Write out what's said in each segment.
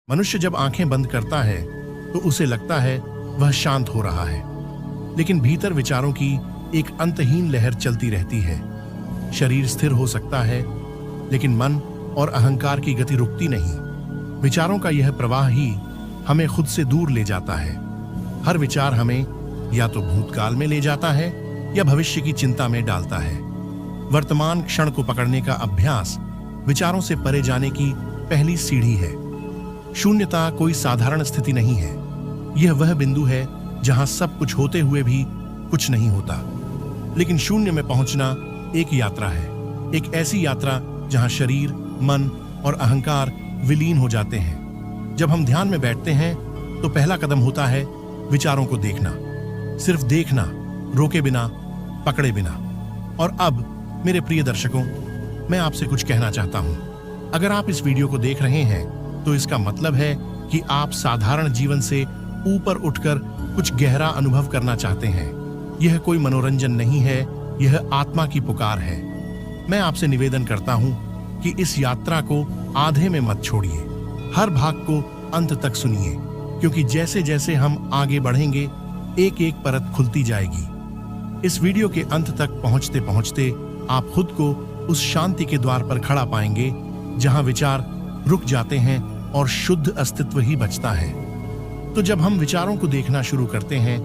मनुष्य जब आंखें बंद करता है तो उसे लगता है वह शांत हो रहा है, लेकिन भीतर विचारों की एक अंतहीन लहर चलती रहती है। शरीर स्थिर हो सकता है, लेकिन मन और अहंकार की गति रुकती नहीं। विचारों का यह प्रवाह ही हमें खुद से दूर ले जाता है। हर विचार हमें या तो भूतकाल में ले जाता है या भविष्य की चिंता में डालता है। वर्तमान क्षण को पकड़ने का अभ्यास विचारों से परे जाने की पहली सीढ़ी है। शून्यता कोई साधारण स्थिति नहीं है। यह वह बिंदु है जहां सब कुछ होते हुए भी कुछ नहीं होता। लेकिन शून्य में पहुंचना एक यात्रा है, एक ऐसी यात्रा जहां शरीर, मन और अहंकार विलीन हो जाते हैं। जब हम ध्यान में बैठते हैं तो पहला कदम होता है विचारों को देखना, सिर्फ देखना, रोके बिना, पकड़े बिना। और अब मेरे प्रिय दर्शकों, मैं आपसे कुछ कहना चाहता हूं। अगर आप इस वीडियो को देख रहे हैं तो इसका मतलब है कि आप साधारण जीवन से ऊपर उठकर कुछ गहरा अनुभव करना चाहते हैं। यह कोई मनोरंजन नहीं है, यह आत्मा की पुकार है। मैं आपसे निवेदन करता हूं कि इस यात्रा को आधे में मत छोड़िए। हर भाग को अंत तक सुनिए, क्योंकि जैसे जैसे हम आगे बढ़ेंगे एक एक परत खुलती जाएगी। इस वीडियो के अंत तक पहुंचते पहुंचते आप खुद को उस शांति के द्वार पर खड़ा पाएंगे जहां विचार रुक जाते हैं और शुद्ध अस्तित्व ही बचता है। तो जब हम विचारों को देखना शुरू करते हैं,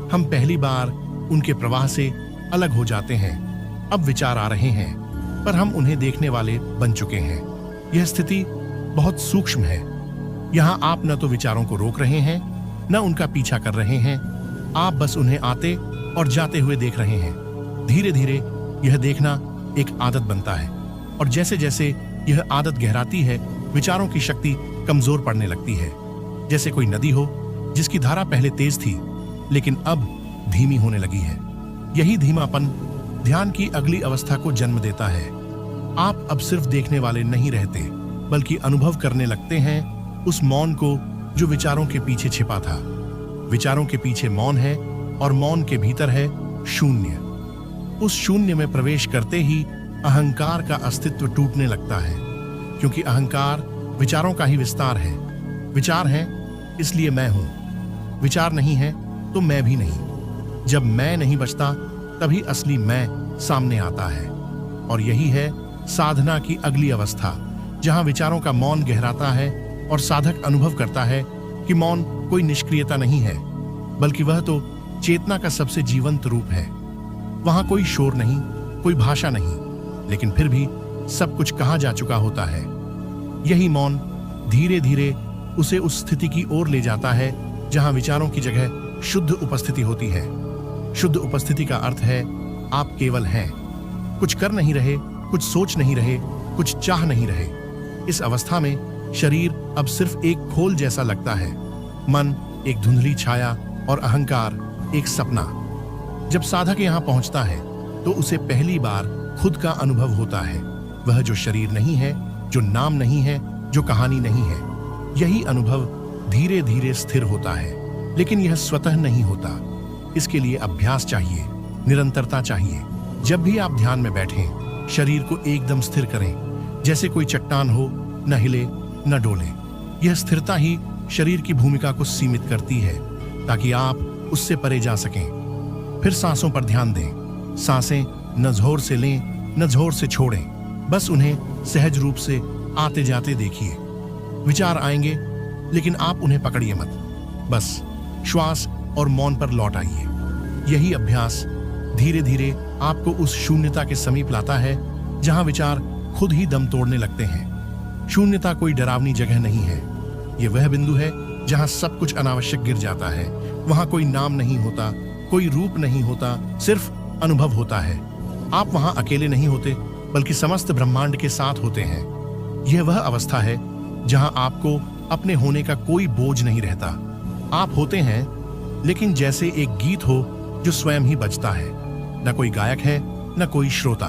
हम पहली बार उनके प्रवाह से अलग हो जाते हैं। अब विचार आ रहे हैं, पर हम उन्हें देखने वाले बन चुके हैं। यह स्थिति बहुत सूक्ष्म है। यहाँ आप न तो विचारों को रोक रहे हैं, न उनका पीछा कर रहे हैं। आप बस उन्हें आते और जाते हुए देख रहे हैं। धीरे धीरे यह देखना एक आदत बनता है, और जैसे जैसे यह आदत गहराती है, विचारों की शक्ति कमजोर पड़ने लगती है। जैसे कोई नदी हो जिसकी धारा पहले तेज थी, लेकिन अब धीमी होने लगी है। यही धीमापन ध्यान की अगली अवस्था को जन्म देता है। आप अब सिर्फ देखने वाले नहीं रहते, बल्कि अनुभव करने लगते हैं उस मौन को जो विचारों के पीछे छिपा था। विचारों के पीछे मौन है, और मौन के भीतर है शून्य। उस शून्य में प्रवेश करते ही अहंकार का अस्तित्व टूटने लगता है, क्योंकि अहंकार विचारों का ही विस्तार है। विचार है इसलिए मैं हूं, विचार नहीं है तो मैं भी नहीं। जब मैं नहीं बचता, तभी असली मैं सामने आता है। और यही है साधना की अगली अवस्था, जहां विचारों का मौन गहराता है और साधक अनुभव करता है कि मौन कोई निष्क्रियता नहीं है, बल्कि वह तो चेतना का सबसे जीवंत रूप है। वहां कोई शोर नहीं, कोई भाषा नहीं, लेकिन फिर भी सब कुछ कहा जा चुका होता है। यही मौन धीरे धीरे उसे उस स्थिति की ओर ले जाता है जहां विचारों की जगह शुद्ध उपस्थिति होती है। शुद्ध उपस्थिति का अर्थ है आप केवल हैं, कुछ कर नहीं रहे, कुछ सोच नहीं रहे, कुछ चाह नहीं रहे। इस अवस्था में शरीर अब सिर्फ एक खोल जैसा लगता है, मन एक धुंधली छाया और अहंकार एक सपना। जब साधक यहां पहुंचता है तो उसे पहली बार खुद का अनुभव होता है। वह जो शरीर नहीं है, जो नाम नहीं है, जो कहानी नहीं है। यही अनुभव धीरे धीरे स्थिर होता है, लेकिन यह स्वतः नहीं होता। इसके लिए अभ्यास चाहिए, निरंतरता चाहिए। जब भी आप ध्यान में बैठें, शरीर को एकदम स्थिर करें, जैसे कोई चट्टान हो, न हिले न डोले। यह स्थिरता ही शरीर की भूमिका को सीमित करती है, ताकि आप उससे परे जा सकें। फिर सांसों पर ध्यान दें। सांसें न जोर से लें न जोर से छोड़ें, बस उन्हें सहज रूप से आते जाते देखिए। विचार आएंगे, लेकिन आप उन्हें पकड़िए मत, बस श्वास और मौन पर लौट आइए। यही अभ्यास धीरे धीरे आपको उस शून्यता के समीप लाता है जहां विचार खुद ही दम तोड़ने लगते हैं। शून्यता कोई डरावनी जगह नहीं है। यह वह बिंदु है जहां सब कुछ अनावश्यक गिर जाता है। वहां कोई नाम नहीं होता, कोई रूप नहीं होता, सिर्फ अनुभव होता है। आप वहां अकेले नहीं होते, बल्कि समस्त ब्रह्मांड के साथ होते हैं। यह वह अवस्था है जहां आपको अपने होने का कोई बोझ नहीं रहता। आप होते हैं, लेकिन जैसे एक गीत हो जो स्वयं ही बजता है। न कोई गायक है, न कोई श्रोता,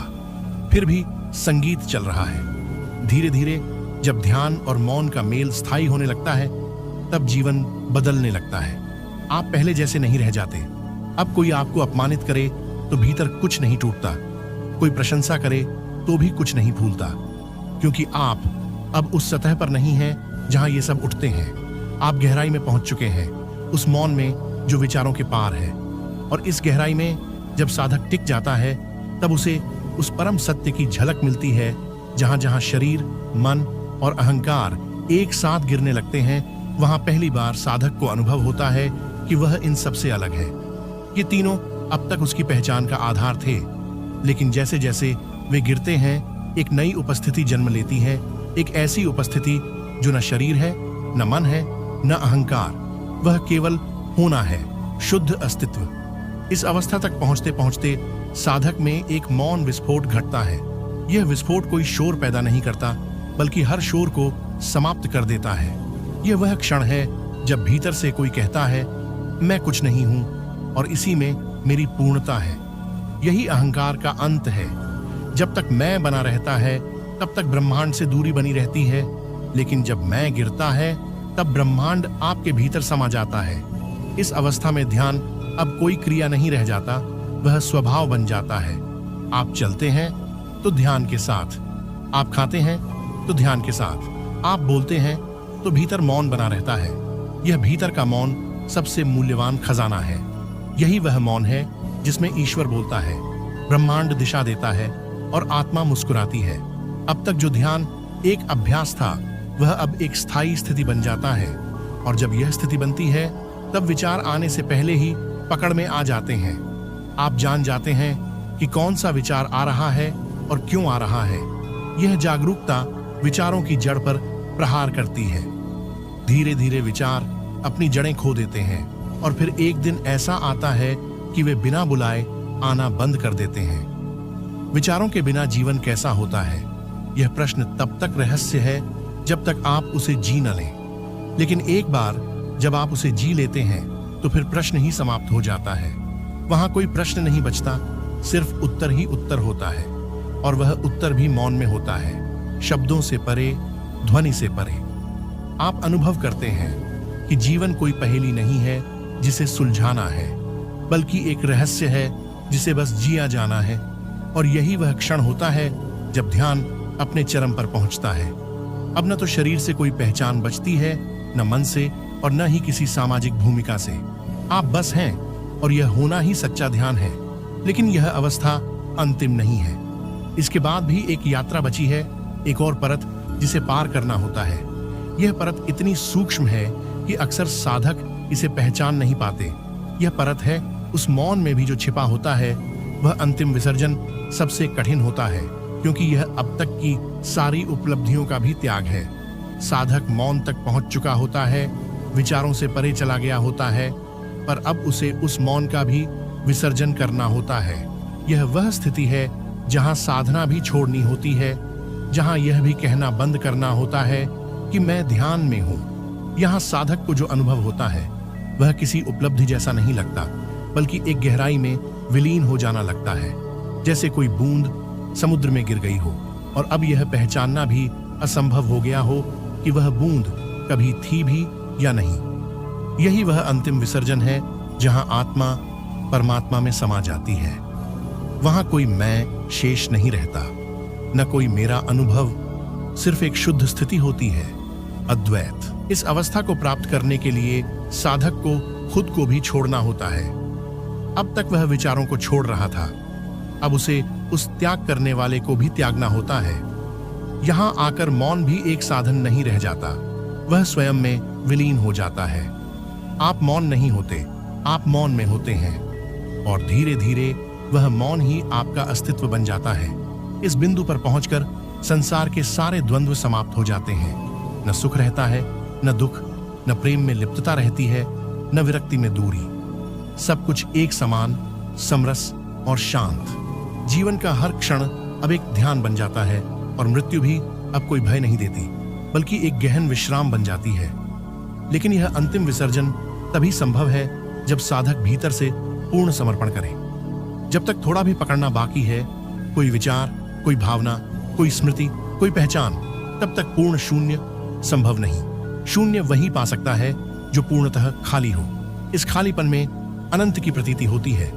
फिर भी संगीत चल रहा है। धीरे धीरे जब ध्यान और मौन का मेल स्थायी होने लगता है, तब जीवन बदलने लगता है। आप पहले जैसे नहीं रह जाते। अब कोई आपको अपमानित करे तो भीतर कुछ नहीं टूटता, कोई प्रशंसा करे तो भी कुछ नहीं भूलता, क्योंकि आप अब उस सतह पर नहीं हैं जहां ये सब उठते हैं। आप गहराई में पहुंच चुके हैं, उस मौन में जो विचारों के पार है। और इस गहराई में जब साधक टिक जाता है, तब उसे उस परम सत्य की झलक मिलती है, जहां जहां शरीर, मन और अहंकार एक साथ गिरने लगते हैं, वहां पहली बार साधक को अनुभव होता है कि वह इन सबसे अलग है। ये तीनों अब तक उसकी पहचान का आधार थे, लेकिन जैसे जैसे वे गिरते हैं, एक नई उपस्थिति जन्म लेती है। एक ऐसी उपस्थिति जो न शरीर है, न मन है, न अहंकार, वह केवल होना है, शुद्ध अस्तित्व। इस अवस्था तक पहुंचते पहुंचते साधक में एक मौन विस्फोट घटता है। यह विस्फोट कोई शोर पैदा नहीं करता, बल्कि हर शोर को समाप्त कर देता है। यह वह क्षण है जब भीतर से कोई कहता है, मैं कुछ नहीं हूं और इसी में मेरी पूर्णता है। यही अहंकार का अंत है। जब तक मैं बना रहता है, तब तक ब्रह्मांड से दूरी बनी रहती है, लेकिन जब मैं गिरता है, तब ब्रह्मांड आपके भीतर समा जाता है। इस अवस्था में ध्यान अब कोई क्रिया नहीं रह जाता, वह स्वभाव बन जाता है। आप चलते हैं तो ध्यान के साथ, आप खाते हैं तो ध्यान के साथ, आप बोलते हैं तो भीतर मौन बना रहता है। यह भीतर का मौन सबसे मूल्यवान खजाना है। यही वह मौन है जिसमें ईश्वर बोलता है, ब्रह्मांड दिशा देता है और आत्मा मुस्कुराती है। अब तक जो ध्यान एक अभ्यास था, वह अब एक स्थायी स्थिति बन जाता है। और जब यह स्थिति बनती है, तब विचार आने से पहले ही पकड़ में आ जाते हैं। आप जान जाते हैं कि कौन सा विचार आ रहा है और क्यों आ रहा है। यह जागरूकता विचारों की जड़ पर प्रहार करती है। धीरे धीरे विचार अपनी जड़ें खो देते हैं और फिर एक दिन ऐसा आता है कि वे बिना बुलाए आना बंद कर देते हैं। विचारों के बिना जीवन कैसा होता है, यह प्रश्न तब तक रहस्य है जब तक आप उसे जी न लें। लेकिन एक बार जब आप उसे जी लेते हैं, तो फिर प्रश्न ही समाप्त हो जाता है। वहां कोई प्रश्न नहीं बचता, सिर्फ उत्तर ही उत्तर होता है। और वह उत्तर भी मौन में होता है, शब्दों से परे, ध्वनि से परे। आप अनुभव करते हैं कि जीवन कोई पहेली नहीं है जिसे सुलझाना है, बल्कि एक रहस्य है जिसे बस जिया जाना है। और यही वह क्षण होता है जब ध्यान अपने चरम पर पहुंचता है। अब न तो शरीर से कोई पहचान बचती है, न मन से, और न ही किसी सामाजिक भूमिका से। आप बस हैं और यह होना ही सच्चा ध्यान है। लेकिन यह अवस्था अंतिम नहीं है। इसके बाद भी एक यात्रा बची है, एक और परत जिसे पार करना होता है। यह परत इतनी सूक्ष्म है कि अक्सर साधक इसे पहचान नहीं पाते। यह परत है उस मौन में भी जो छिपा होता है। वह अंतिम विसर्जन सबसे कठिन होता है, क्योंकि यह अब तक की सारी उपलब्धियों का भी त्याग है। साधक मौन तक पहुंच चुका होता है, विचारों से परे चला गया होता है, पर अब उसे उस मौन का भी विसर्जन करना होता है। यह वह स्थिति है जहां साधना भी छोड़नी होती है, जहां यह भी कहना बंद करना होता है कि मैं ध्यान में हूं। यहां साधक को जो अनुभव होता है, वह किसी उपलब्धि जैसा नहीं लगता, बल्कि एक गहराई में विलीन हो जाना लगता है, जैसे कोई बूंद समुद्र में गिर गई हो और अब यह पहचानना भी असंभव हो गया हो कि वह बूंद कभी थी भी या नहीं। यही वह अंतिम विसर्जन है जहां आत्मा परमात्मा में समा जाती है। वहां कोई मैं शेष नहीं रहता, न कोई मेरा अनुभव, सिर्फ एक शुद्ध स्थिति होती है, अद्वैत। इस अवस्था को प्राप्त करने के लिए साधक को खुद को भी छोड़ना होता है। अब तक वह विचारों को छोड़ रहा था, अब उसे उस त्याग करने वाले को भी त्यागना होता है। यहां आकर मौन भी एक साधन नहीं रह जाता, वह स्वयं में विलीन हो जाता है। आप मौन नहीं होते, आप मौन में होते हैं, और धीरे धीरे वह मौन ही आपका अस्तित्व बन जाता है। इस बिंदु पर पहुंचकर संसार के सारे द्वंद्व समाप्त हो जाते हैं। न सुख रहता है, न दुख, न प्रेम में लिप्तता रहती है, न विरक्ति में दूरी। सब कुछ एक समान, समरस और शांत। जीवन का हर क्षण अब एक ध्यान बन जाता है, और मृत्यु भी अब कोई भय नहीं देती, बल्कि एक गहन विश्राम बन जाती है। लेकिन यह अंतिम विसर्जन तभी संभव है जब साधक भीतर से पूर्ण समर्पण करे। जब तक थोड़ा भी पकड़ना बाकी है, कोई विचार, कोई भावना, कोई स्मृति, कोई पहचान, तब तक पूर्ण शून्य संभव नहीं। शून्य वही पा सकता है जो पूर्णतः खाली हो। इस खालीपन में अनंत की प्रतीति होती है,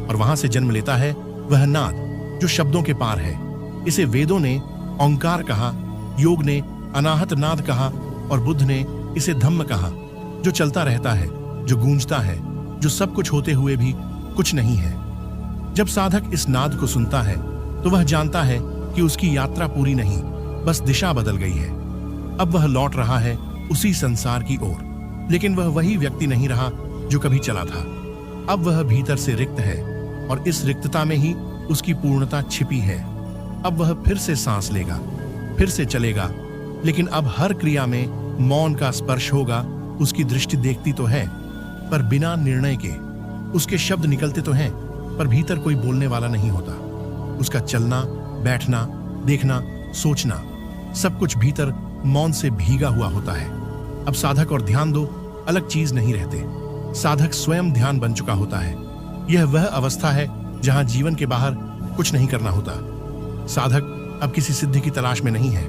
और वहां से जन्म लेता है वह नाद जो शब्दों के पार है। इसे वेदों ने ओंकार कहा, योग ने अनाहत नाद कहा, और बुद्ध ने इसे धम्म कहा, जो चलता रहता है, जो गूंजता है, जो सब कुछ होते हुए भी कुछ नहीं है। जब साधक इस नाद को सुनता है तो वह जानता है कि उसकी यात्रा पूरी नहीं, बस दिशा बदल गई है। अब वह लौट रहा है उसी संसार की ओर, लेकिन वह वही व्यक्ति नहीं रहा जो कभी चला था। अब वह भीतर से रिक्त है और इस रिक्तता में ही उसकी पूर्णता छिपी है। अब वह फिर से सांस लेगा, फिर से चलेगा, लेकिन अब हर क्रिया में मौन का स्पर्श होगा। उसकी दृष्टि देखती तो है पर बिना निर्णय के, उसके शब्द निकलते तो हैं पर भीतर कोई बोलने वाला नहीं होता। उसका चलना, बैठना, देखना, सोचना, सब कुछ भीतर मौन से भीगा हुआ होता है। अब साधक और ध्यान दो अलग चीज नहीं रहते। साधक स्वयं ध्यान बन चुका होता है। यह वह अवस्था है जहां जीवन के बाहर कुछ नहीं करना होता। साधक अब किसी सिद्धि की तलाश में नहीं है।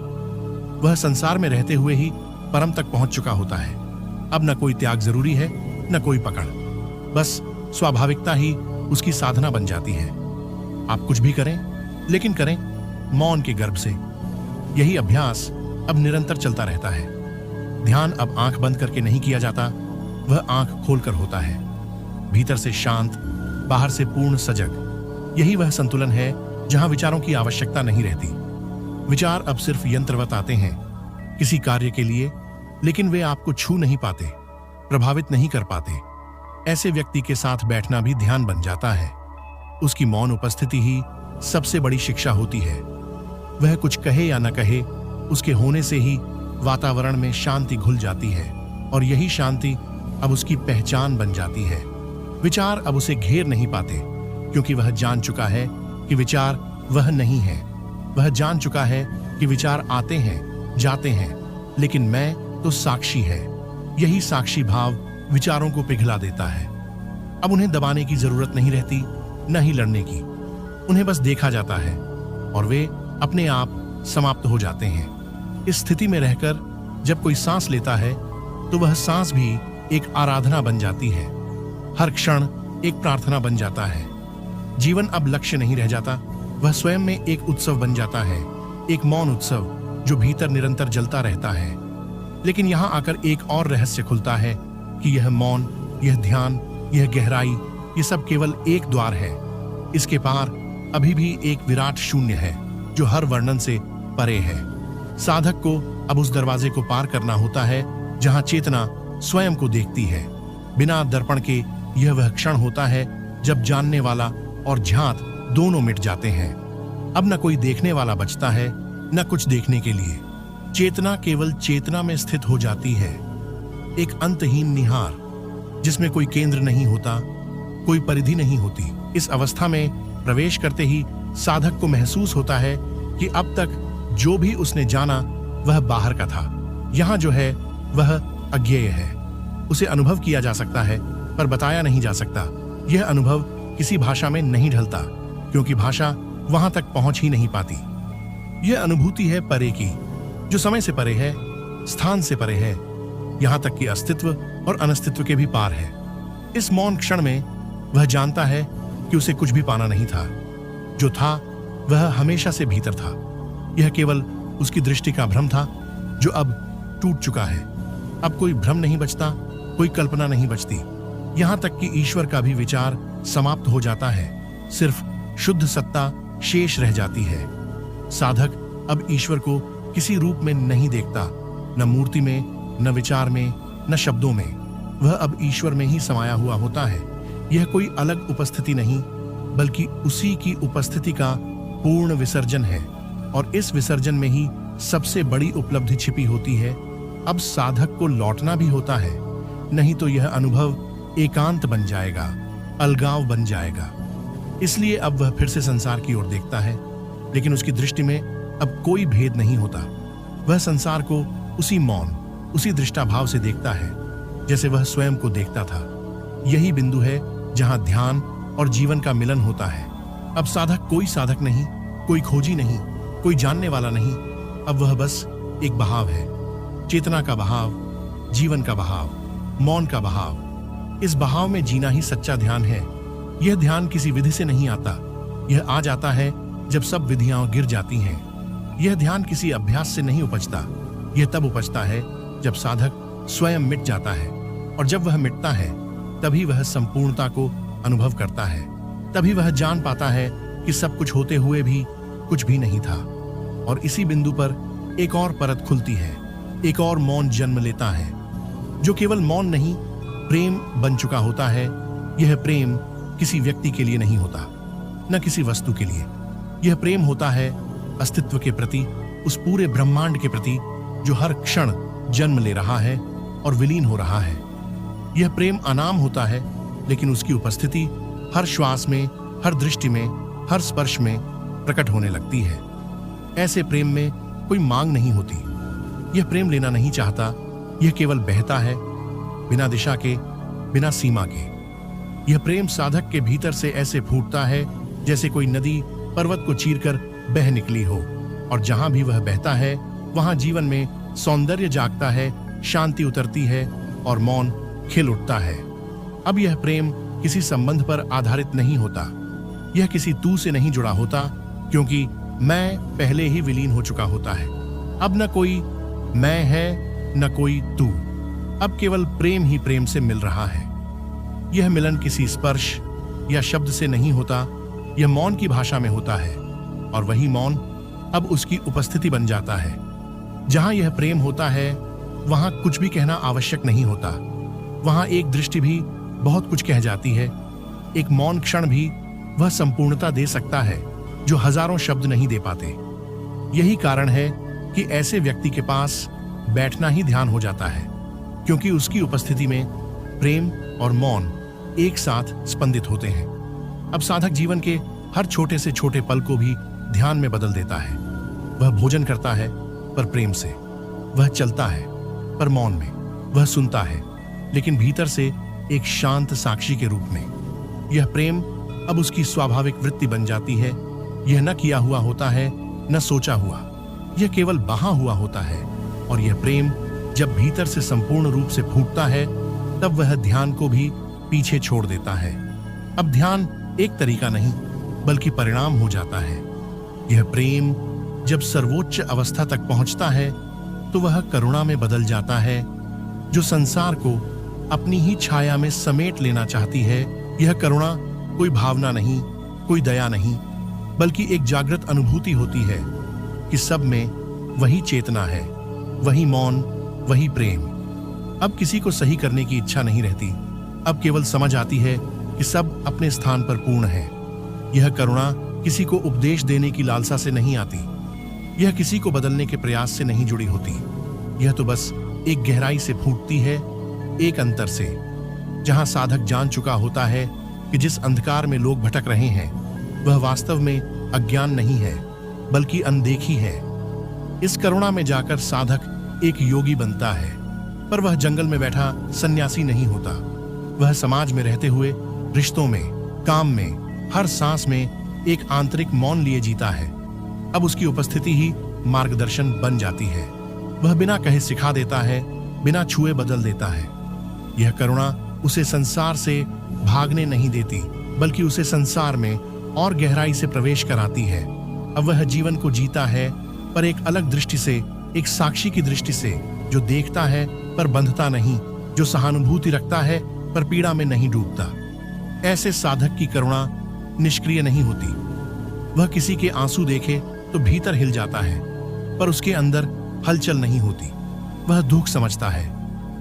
वह संसार में रहते हुए ही परम तक पहुंच चुका होता है। अब न कोई त्याग जरूरी है, न कोई पकड़, बस स्वाभाविकता ही उसकी साधना बन जाती है। आप कुछ भी करें, लेकिन करें मौन के गर्भ से। यही अभ्यास अब निरंतर चलता रहता है। ध्यान अब आंख बंद करके नहीं किया जाता, वह आंख खोलकर होता है। भीतर से शांत, बाहर से पूर्ण सजग। यही वह संतुलन है जहां विचारों की आवश्यकता नहीं रहती। विचार अब सिर्फ यंत्रवत आते हैं किसी कार्य के लिए, लेकिन वे आपको छू नहीं पाते, प्रभावित नहीं कर पाते। ऐसे व्यक्ति के साथ बैठना भी ध्यान बन जाता है। उसकी मौन उपस्थिति ही सबसे बड़ी शिक्षा होती है। वह कुछ कहे या न कहे, उसके होने से ही वातावरण में शांति घुल जाती है और यही शांति अब उसकी पहचान बन जाती है। विचार अब उसे घेर नहीं पाते, क्योंकि वह जान चुका है कि विचार वह नहीं है। वह जान चुका है कि विचार आते हैं, जाते हैं, लेकिन मैं तो साक्षी है। यही साक्षी भाव विचारों को पिघला देता है। अब उन्हें दबाने की जरूरत नहीं रहती, न ही लड़ने की। उन्हें बस देखा जाता है और वे अपने आप समाप्त हो जाते हैं। इस स्थिति में रहकर जब कोई सांस लेता है तो वह सांस भी एक आराधना बन जाती है। हर क्षण एक प्रार्थना बन जाता है। जीवन अब लक्ष्य नहीं रह जाता, वह स्वयं में एक उत्सव बन जाता है, एक मौन उत्सव जो भीतर निरंतर जलता रहता है। लेकिन यहां आकर एक और रहस्य खुलता है कि यह मौन, यह ध्यान, यह गहराई, ये सब केवल एक द्वार है। इसके पार अभी भी एक विराट शून्य है जो हर वर्णन से परे है। साधक को अब उस दरवाजे को पार करना होता है जहां चेतना स्वयं को देखती है। बिना दर्पण के यह वह क्षण होता है जब जानने वाला और झांत दोनों मिट जाते हैं। अब न कोई देखने वाला बचता है, न कुछ देखने के लिए। चेतना केवल चेतना में स्थित हो जाती है, एक अंतहीन निहार जिसमें कोई केंद्र नहीं होता, कोई परिधि नहीं होती। इस अवस्था में प्रवेश करते ही साधक को महसूस होता है कि अब तक जो भी उसने जाना वह बाहर का था। यहां जो है वह अज्ञेय है। उसे अनुभव किया जा सकता है पर बताया नहीं जा सकता। यह अनुभव किसी भाषा में नहीं ढलता, क्योंकि भाषा वहां तक पहुंच ही नहीं पाती। यह अनुभूति है परे की, जो समय से परे है, स्थान से परे है, यहां तक कि अस्तित्व और अनस्तित्व के भी पार है। इस मौन क्षण में वह जानता है कि उसे कुछ भी पाना नहीं था। जो था वह हमेशा से भीतर था। यह केवल उसकी दृष्टि का भ्रम था जो अब टूट चुका है। अब कोई भ्रम नहीं बचता, कोई कल्पना नहीं बचती। यहां तक कि ईश्वर का भी विचार समाप्त हो जाता है। सिर्फ शुद्ध सत्ता शेष रह जाती है। साधक अब ईश्वर को किसी रूप में नहीं देखता, न मूर्ति में, न विचार में, न शब्दों में। वह अब ईश्वर में ही समाया हुआ होता है। यह कोई अलग उपस्थिति नहीं, बल्कि उसी की उपस्थिति का पूर्ण विसर्जन है। और इस विसर्जन में ही सबसे बड़ी उपलब्धि छिपी होती है। अब साधक को लौटना भी होता है, नहीं तो यह अनुभव एकांत बन जाएगा, अलगाव बन जाएगा। इसलिए अब वह फिर से संसार की ओर देखता है, लेकिन उसकी दृष्टि में अब कोई भेद नहीं होता। वह संसार को उसी मौन, उसी दृष्टाभाव से देखता है जैसे वह स्वयं को देखता था। यही बिंदु है जहां ध्यान और जीवन का मिलन होता है। अब साधक कोई साधक नहीं, कोई खोजी नहीं, कोई जानने वाला नहीं। अब वह बस एक बहाव है, चेतना का बहाव, जीवन का बहाव, मौन का बहाव। इस बहाव में जीना ही सच्चा ध्यान है। यह ध्यान किसी विधि से नहीं आता, यह आ जाता है जब सब विधियां गिर जाती हैं। यह ध्यान किसी अभ्यास से नहीं उपजता, यह तब उपजता है जब साधक स्वयं मिट जाता है, और जब वह मिटता है तभी वह संपूर्णता को अनुभव करता है। तभी वह जान पाता है कि सब कुछ होते हुए भी कुछ भी नहीं था। और इसी बिंदु पर एक और परत खुलती है, एक और मौन जन्म लेता है, जो केवल मौन नहीं, प्रेम बन चुका होता है। यह प्रेम किसी व्यक्ति के लिए नहीं होता, न किसी वस्तु के लिए। यह प्रेम होता है अस्तित्व के प्रति, उस पूरे ब्रह्मांड के प्रति जो हर क्षण जन्म ले रहा है और विलीन हो रहा है। यह प्रेम अनाम होता है, लेकिन उसकी उपस्थिति हर श्वास में, हर दृष्टि में, हर स्पर्श में प्रकट होने लगती है। ऐसे प्रेम में कोई मांग नहीं होती। यह प्रेम लेना नहीं चाहता, यह केवल बहता है, बिना दिशा के, बिना सीमा के। यह प्रेम साधक के भीतर से ऐसे फूटता है जैसे कोई नदी पर्वत को चीरकर बह निकली हो, और जहां भी वह बहता है वहां जीवन में सौंदर्य जागता है, शांति उतरती है और मौन खिल उठता है। अब यह प्रेम किसी संबंध पर आधारित नहीं होता, यह किसी तू से नहीं जुड़ा होता, क्योंकि मैं पहले ही विलीन हो चुका होता है। अब न कोई मैं है, न कोई तू। अब केवल प्रेम ही प्रेम से मिल रहा है। यह मिलन किसी स्पर्श या शब्द से नहीं होता, यह मौन की भाषा में होता है, और वही मौन अब उसकी उपस्थिति बन जाता है। जहां यह प्रेम होता है वहां कुछ भी कहना आवश्यक नहीं होता। वहां एक दृष्टि भी बहुत कुछ कह जाती है, एक मौन क्षण भी वह संपूर्णता दे सकता है जो हजारों शब्द नहीं दे पाते। यही कारण है कि ऐसे व्यक्ति के पास बैठना ही ध्यान हो जाता है, क्योंकि उसकी उपस्थिति में प्रेम और मौन एक साथ स्पंदित होते हैं। अब साधक जीवन के हर छोटे से छोटे पल को भी ध्यान में बदल देता है। वह भोजन करता है पर प्रेम से, वह चलता है पर मौन में, वह सुनता है लेकिन भीतर से एक शांत साक्षी के रूप में। यह प्रेम अब उसकी स्वाभाविक वृत्ति बन जाती है। यह न किया हुआ होता है, न सोचा हुआ, यह केवल बहा हुआ होता है। और यह प्रेम जब भीतर से संपूर्ण रूप से फूटता है तब वह ध्यान को भी पीछे छोड़ देता है। अब ध्यान एक तरीका नहीं बल्कि परिणाम हो जाता है। यह प्रेम जब सर्वोच्च अवस्था तक पहुंचता है तो वह करुणा में बदल जाता है, जो संसार को अपनी ही छाया में समेट लेना चाहती है। यह करुणा कोई भावना नहीं, कोई दया नहीं, बल्कि एक जागृत अनुभूति होती है कि सब में वही चेतना है, वही मौन, वही प्रेम। अब किसी को सही करने की इच्छा नहीं रहती, अब केवल समझ आती है कि सब अपने स्थान पर पूर्ण है। यह करुणा किसी को उपदेश देने की लालसा से नहीं आती, यह किसी को बदलने के प्रयास से नहीं जुड़ी होती। यह तो बस एक गहराई से फूटती है, एक अंतर से, जहां साधक जान चुका होता है कि जिस अंधकार में लोग भटक रहे हैं वह वास्तव में अज्ञान नहीं है बल्कि अनदेखी है। इस करुणा में जाकर साधक एक योगी बनता है, पर वह जंगल में बैठा सन्यासी नहीं होता। वह समाज में रहते हुए रिश्तों में, काम में, हर सांस में एक आंतरिक मौन लिए जीता है। अब उसकी उपस्थिति ही मार्गदर्शन बन जाती है। वह बिना कहे सिखा देता है, बिना छुए बदल देता है। यह करुणा उसे संसार से भागने नहीं देती बल्कि उसे संसार में और गहराई से प्रवेश कराती है। अब वह जीवन को जीता है पर एक अलग दृष्टि से, एक साक्षी की दृष्टि से, जो देखता है पर बंधता नहीं, जो सहानुभूति रखता है पर पीड़ा में नहीं डूबता। ऐसे साधक की करुणा निष्क्रिय नहीं होती। वह किसी के आंसू देखे तो भीतर हिल जाता है, पर उसके अंदर हलचल नहीं होती। वह दुख समझता है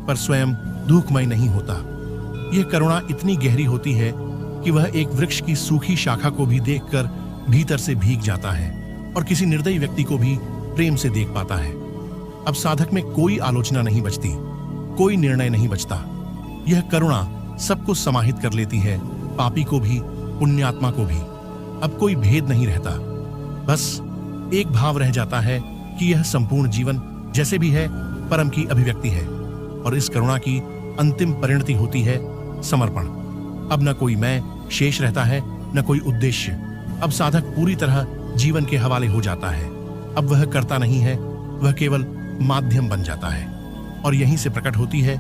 पर स्वयं दुखमय नहीं होता। यह करुणा इतनी गहरी होती है कि वह एक वृक्ष की सूखी शाखा को भी देखकर भीतर से भीग जाता है और किसी निर्दयी व्यक्ति को भी प्रेम से देख पाता है। अब साधक में कोई आलोचना नहीं बचती, कोई निर्णय नहीं बचता। यह करुणा सबको समाहित कर लेती है, पापी को भी, पुण्यात्मा को भी। अब कोई भेद नहीं रहता, बस एक भाव रह जाता है कि यह संपूर्ण जीवन जैसे भी है परम की अभिव्यक्ति है। और इस करुणा की अंतिम परिणति होती है समर्पण। अब न कोई मैं शेष रहता है, न कोई उद्देश्य। अब साधक पूरी तरह जीवन के हवाले हो जाता है। अब वह करता नहीं है, वह केवल माध्यम बन जाता है। और यहीं से प्रकट होती है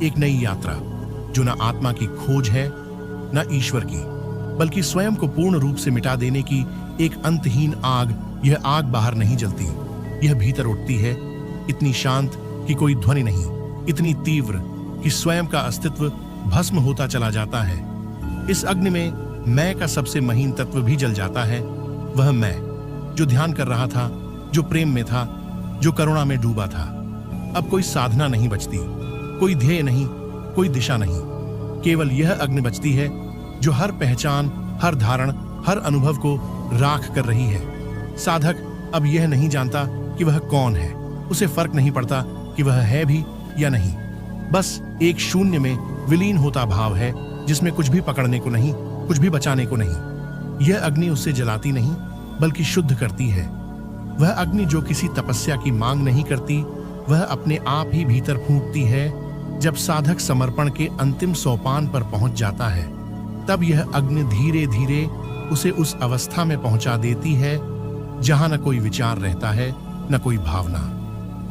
एक नई यात्रा, जो न आत्मा की खोज है, न ईश्वर की, बल्कि स्वयं को पूर्ण रूप से मिटा देने की एक अंतहीन आग। यह आग बाहर नहीं जलती, यह भीतर उठती है, इतनी शांत कि कोई ध्वनि नहीं, इतनी तीव्र कि स्वयं का अस्तित्व भस्म होता चला जाता है। इस अग्नि में मैं का सबसे महीन तत्व भी जल जाता है। वह मैं जो ध्यान कर रहा था, जो प्रेम में था, जो करुणा में डूबा था। अब कोई साधना नहीं बचती, कोई ध्येय नहीं, कोई दिशा नहीं। केवल यह अग्नि बचती है जो हर पहचान, हर धारण, हर अनुभव को राख कर रही है। साधक अब यह नहीं जानता कि वह कौन है, उसे फर्क नहीं पड़ता कि वह है भी या नहीं। बस एक शून्य में विलीन होता भाव है, जिसमें कुछ भी पकड़ने को नहीं, कुछ भी बचाने को नहीं। यह अग्नि उससे जलाती नहीं, बल्कि शुद्ध करती है। वह अग्नि जो किसी तपस्या की मांग नहीं करती, वह अपने आप ही भीतर फूंकती है। जब साधक समर्पण के अंतिम सोपान पर पहुंच जाता है, तब यह अग्नि धीरे धीरे उसे उस अवस्था में पहुंचा देती है जहां न कोई विचार रहता है, न कोई भावना,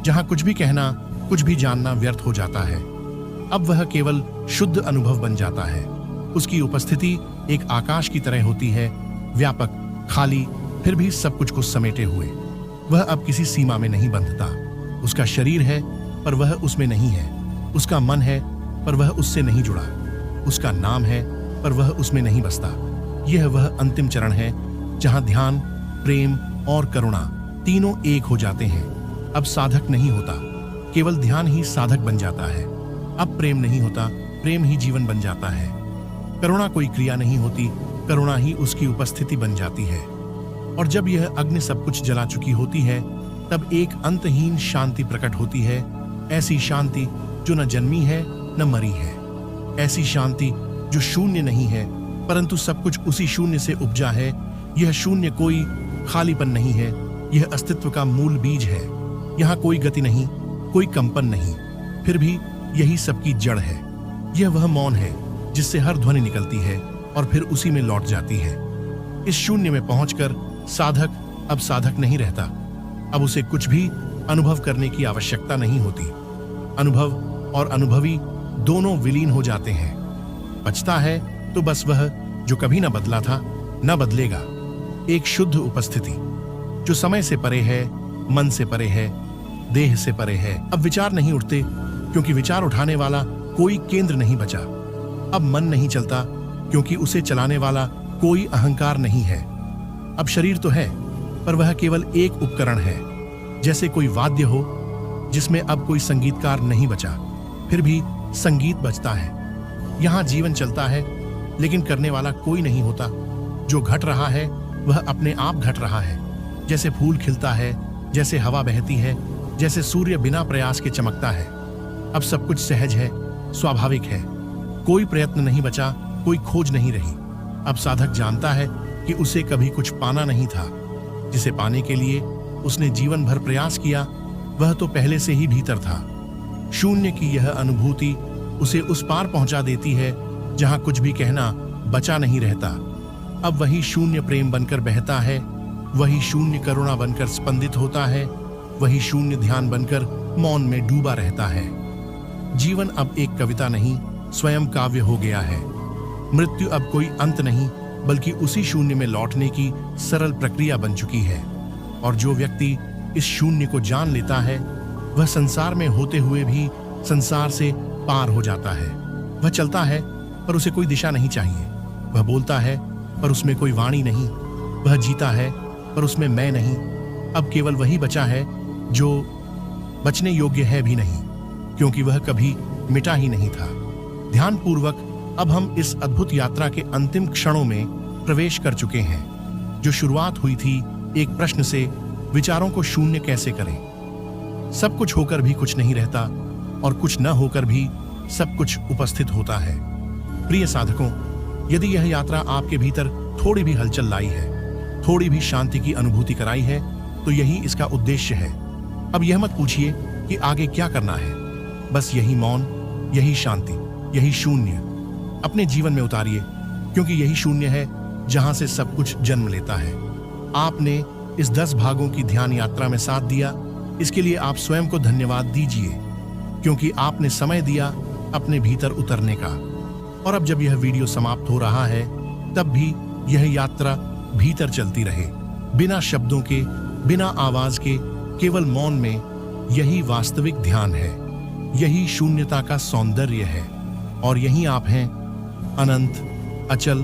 जहां कुछ भी कहना, कुछ भी जानना व्यर्थ हो जाता है। अब वह केवल शुद्ध अनुभव बन जाता है। उसकी उपस्थिति एक आकाश की तरह होती है, व्यापक, खाली, फिर भी सब कुछ को समेटे हुए। वह अब किसी सीमा में नहीं बंधता। उसका शरीर है, पर वह उसमें नहीं है। उसका मन है, पर वह उससे नहीं जुड़ा। उसका नाम है, पर वह उसमें नहीं बसता। यह वह अंतिम चरण है जहां ध्यान, प्रेम और करुणा तीनों एक हो जाते हैं। अब साधक नहीं होता, केवल ध्यान ही साधक बन जाता है। अब प्रेम नहीं होता, प्रेम ही जीवन बन जाता है। करुणा कोई क्रिया नहीं होती, करुणा ही उसकी उपस्थिति बन जाती है। और जब यह अग्नि सब कुछ जला चुकी होती है, तब एक अंतहीन शांति प्रकट होती है। ऐसी शांति जो न जन्मी है न मरी है। ऐसी शांति जो शून्य नहीं है, परंतु सब कुछ उसी शून्य से उपजा है। यह शून्य कोई खालीपन नहीं है, यह अस्तित्व का मूल बीज है। यहाँ कोई गति नहीं, कोई कंपन नहीं, फिर भी यही सबकी जड़ है। यह वह मौन है जिससे हर ध्वनि निकलती है और फिर उसी में लौट जाती है। इस शून्य में पहुंचकर साधक अब साधक नहीं रहता। अब उसे कुछ भी अनुभव करने की आवश्यकता नहीं होती। अनुभव और अनुभवी दोनों विलीन हो जाते हैं। बचता है तो बस वह जो कभी न बदला था, न बदलेगा। एक शुद्ध उपस्थिति जो समय से परे है, मन से परे है, देह से परे है। अब विचार नहीं उठते, क्योंकि विचार उठाने वाला कोई केंद्र नहीं बचा। अब मन नहीं चलता, क्योंकि उसे चलाने वाला कोई अहंकार नहीं है। अब शरीर तो है, पर वह केवल एक उपकरण है, जैसे कोई वाद्य हो जिसमें अब कोई संगीतकार नहीं बचा, फिर भी संगीत बजता है। यहाँ जीवन चलता है, लेकिन करने वाला कोई नहीं होता। जो घट रहा है वह अपने आप घट रहा है। जैसे फूल खिलता है, जैसे हवा बहती है, जैसे सूर्य बिना प्रयास के चमकता है। अब सब कुछ सहज है, स्वाभाविक है। कोई प्रयत्न नहीं बचा, कोई खोज नहीं रही। अब साधक जानता है कि उसे कभी कुछ पाना नहीं था। जिसे पाने के लिए उसने जीवन भर प्रयास किया, वह तो पहले से ही भीतर था। शून्य की यह अनुभूति उसे उस पार पहुंचा देती है जहां कुछ भी कहना बचा नहीं रहता। अब वही शून्य प्रेम बनकर बहता है, वही शून्य करुणा बनकर स्पंदित होता है, वही शून्य ध्यान बनकर मौन में डूबा रहता है। जीवन अब एक कविता नहीं, स्वयं काव्य हो गया है। मृत्यु अब कोई अंत नहीं, बल्कि उसी शून्य में लौटने की सरल प्रक्रिया बन चुकी है। और जो व्यक्ति इस शून्य को जान लेता है, वह संसार में होते हुए भी संसार से पार हो जाता है। वह चलता है, पर उसे कोई दिशा नहीं चाहिए। वह बोलता है, पर उसमें कोई वाणी नहीं। वह जीता है, पर उसमें मैं नहीं। अब केवल वही बचा है जो बचने योग्य है भी नहीं, क्योंकि वह कभी मिटा ही नहीं था। ध्यानपूर्वक अब हम इस अद्भुत यात्रा के अंतिम क्षणों में प्रवेश कर चुके हैं। जो शुरुआत हुई थी एक प्रश्न से, विचारों को शून्य कैसे करें। सब कुछ होकर भी कुछ नहीं रहता, और कुछ न होकर भी सब कुछ उपस्थित होता है। प्रिय साधकों, यदि यह यात्रा आपके भीतर थोड़ी भी हलचल लाई है, थोड़ी भी शांति की अनुभूति कराई है, तो यही इसका उद्देश्य है। अब यह मत पूछिए कि आगे क्या करना है। बस यही मौन, यही शांति, यही शून्य अपने जीवन में उतारिए, क्योंकि यही शून्य है जहां से सब कुछ जन्म लेता है। आपने इस 10 भागों की ध्यान यात्रा में साथ दिया, इसके लिए आप स्वयं को धन्यवाद दीजिए, क्योंकि आपने समय दिया अपने भीतर उतरने का। और अब जब यह वीडियो समाप्त हो रहा है, तब भी यह यात्रा भीतर चलती रहे, बिना शब्दों के, बिना आवाज के, केवल मौन में, यही वास्तविक ध्यान है, यही शून्यता का सौंदर्य है, और यही आप हैं, अनंत, अचल,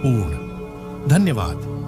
पूर्ण। धन्यवाद।